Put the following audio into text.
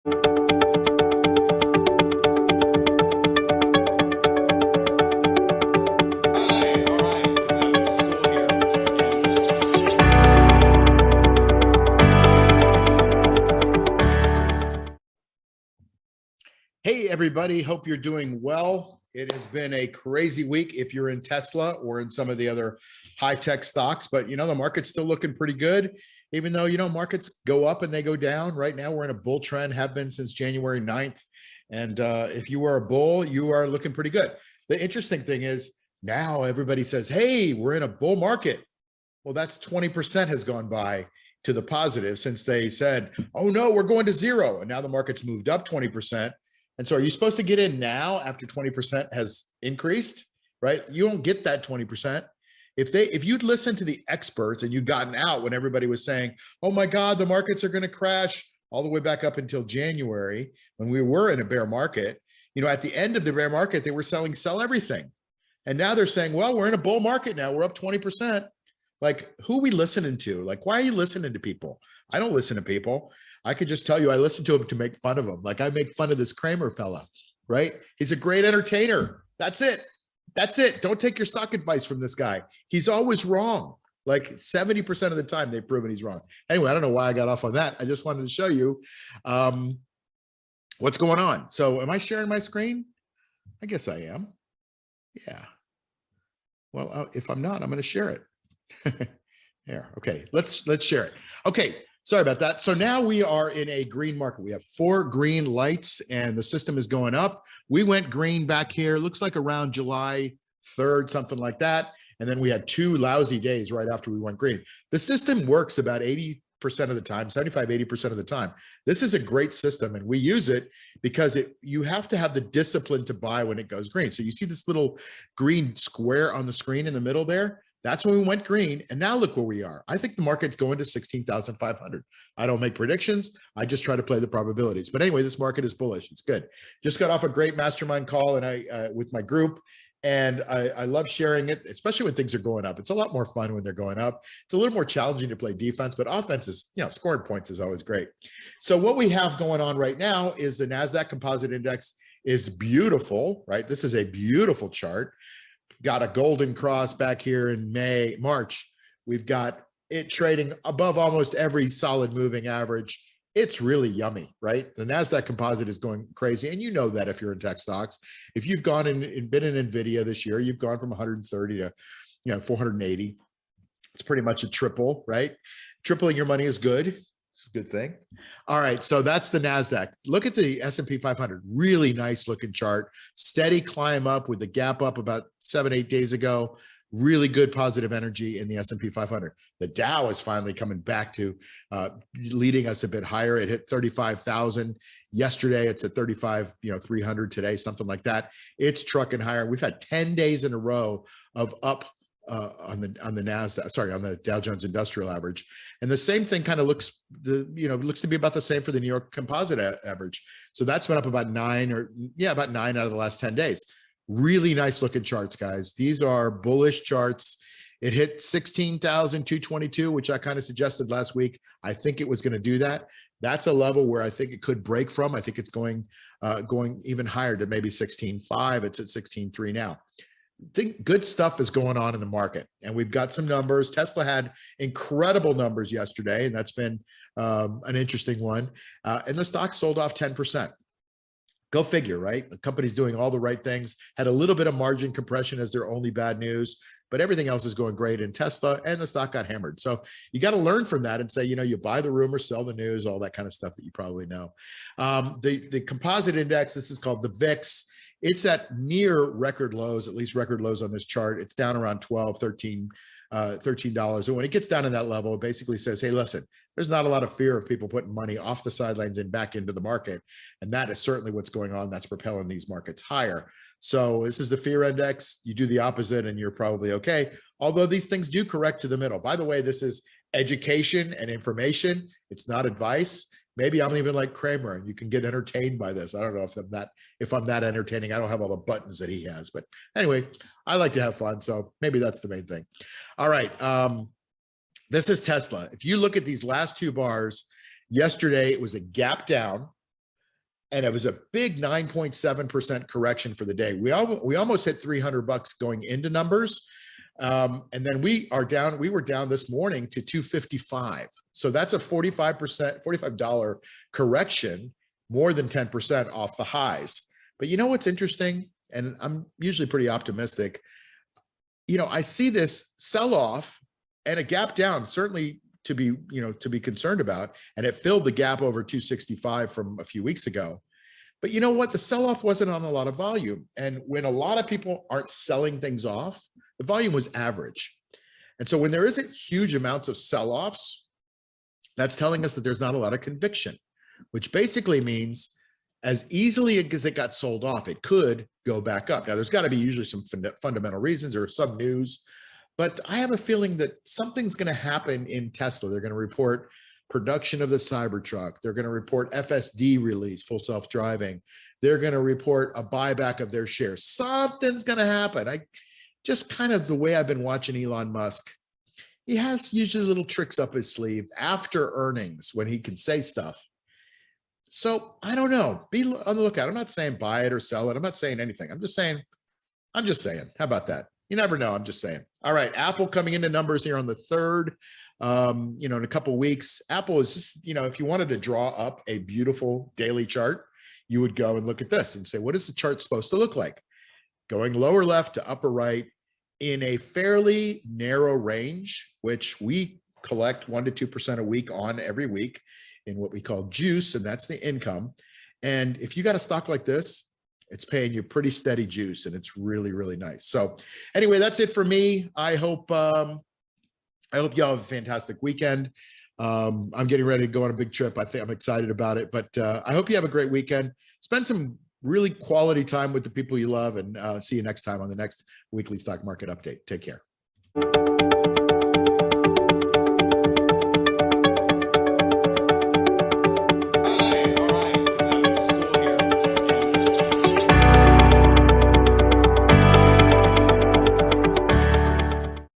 Hey, everybody. Hope you're doing well. It has been a crazy week if you're in Tesla or in some of the other high-tech stocks, but the market's still looking pretty good, even though, markets go up and they go down. Right now, we're in a bull trend, have been since January 9th. And if you are a bull, you are looking pretty good. The interesting thing is now everybody says, hey, we're in a bull market. Well, that's 20% has gone by to the positive since they said, oh, no, we're going to zero. And now the market's moved up 20%. And so are you supposed to get in now after 20% has increased, right? You don't get that 20%. If you'd listened to the experts and you'd gotten out when everybody was saying, oh my God, the markets are going to crash all the way back up until January when we were in a bear market, at the end of the bear market, they were selling sell everything. And now they're saying, well, we're in a bull market now. We're up 20%. Like, who are we listening to? Like, why are you listening to people? I don't listen to people. I could just tell you, I listen to him to make fun of him. Like, I make fun of this Kramer fella, right? He's a great entertainer. That's it. That's it. Don't take your stock advice from this guy. He's always wrong. Like 70% of the time, they've proven he's wrong. Anyway, I don't know why I got off on that. I just wanted to show you what's going on. So am I sharing my screen? I guess I am. Yeah. Well, if I'm not, I'm going to share it. There. Okay. Let's share it. Okay. Sorry about that. So now we are in a green market. We have 4 green lights and the system is going up. We went green back here. Looks like around July 3rd, something like that. And then we had 2 lousy days right after we went green. The system works about 80% of the time, 75, 80% of the time. This is a great system and we use it because you have to have the discipline to buy when it goes green. So you see this little green square on the screen in the middle there? That's when we went green. And now look where we are. I think the market's going to 16,500. I don't make predictions. I just try to play the probabilities. But anyway, this market is bullish. It's good. Just got off a great mastermind call and with my group. And I love sharing it, especially when things are going up. It's a lot more fun when they're going up. It's a little more challenging to play defense, but offense is, scoring points is always great. So what we have going on right now is the NASDAQ Composite Index is beautiful, right? This is a beautiful chart. Got a golden cross back here in March. We've got it trading above almost every solid moving average. It's really yummy, right? The NASDAQ composite is going crazy. And you know that if you're in tech stocks, if you've gone and been in NVIDIA this year, you've gone from 130 to 480. It's pretty much a triple, right? Tripling your money is good. It's a good thing. All right, so that's the NASDAQ. Look at the S&P 500. Really nice looking chart. Steady climb up with the gap up about 7-8 days ago. Really good positive energy in the S&P 500. The Dow is finally coming back to leading us a bit higher. It hit 35,000 yesterday. It's at 35,300 today, something like that. It's trucking higher. We've had 10 days in a row of up on the NASDAQ, sorry, on the Dow Jones Industrial Average, and the same thing kind of looks to be about the same for the New York Composite Average. So that's been up about 9 out of the last 10 days. Really nice looking charts, guys. These are bullish charts. It hit 16,222, which I kind of suggested last week. I think it was going to do that. That's a level where I think it could break from. I think it's going even higher to maybe 16.5. It's at 16.3 now. Think good stuff is going on in the market, and we've got some numbers. Tesla had incredible numbers yesterday, and that's been an interesting one. And the stock sold off 10%. Go figure, right? The company's doing all the right things, had a little bit of margin compression as their only bad news, but everything else is going great in Tesla, and the stock got hammered. So you got to learn from that and say, you buy the rumor, sell the news, all that kind of stuff that you probably know. The composite index, this is called the VIX. It's at near record lows, at least record lows on this chart. It's down around $12, $13. And when it gets down to that level, it basically says, hey, listen, there's not a lot of fear of people putting money off the sidelines and back into the market. And that is certainly what's going on. That's propelling these markets higher. So this is the fear index. You do the opposite and you're probably okay. Although these things do correct to the middle. By the way, this is education and information. It's not advice. Maybe I'm even like Kramer and you can get entertained by this. I don't know if I'm that entertaining. I don't have all the buttons that he has, but anyway, I like to have fun. So maybe that's the main thing. All right. This is Tesla. If you look at these last 2 bars, yesterday it was a gap down. and it was a big 9.7% correction for the day. We almost hit $300 going into numbers. And then we were down this morning to 255. So that's a $45 correction, more than 10% off the highs. But you know what's interesting? And I'm usually pretty optimistic. You know, I see this sell off and a gap down, certainly to be concerned about. And it filled the gap over 265 from a few weeks ago. But you know what? The sell-off wasn't on a lot of volume. And when a lot of people aren't selling things off, the volume was average. And so when there isn't huge amounts of sell-offs, that's telling us that there's not a lot of conviction, which basically means as easily as it got sold off, it could go back up. Now, there's got to be usually some fundamental reasons or some news, but I have a feeling that something's going to happen in Tesla. They're going to report production of the Cybertruck. They're going to report FSD release, full self-driving. They're going to report a buyback of their shares. Something's going to happen. I just kind of the way I've been watching Elon Musk, he has usually little tricks up his sleeve after earnings when he can say stuff. So I don't know. Be on the lookout. I'm not saying buy it or sell it. I'm not saying anything. I'm just saying. How about that? You never know. I'm just saying. All right. Apple coming into numbers here on the 3rd. In a couple of weeks. Apple is just, if you wanted to draw up a beautiful daily chart, you would go and look at this and say, what is the chart supposed to look like? Going lower left to upper right in a fairly narrow range, which we collect 1 to 2% a week on every week in what we call juice, and that's the income. And if you got a stock like this, it's paying you pretty steady juice, and it's really, really nice. So anyway, that's it for me. I hope y'all have a fantastic weekend. I'm getting ready to go on a big trip. I think I'm excited about it, but I hope you have a great weekend. Spend some really quality time with the people you love, and see you next time on the next weekly stock market update. Take care.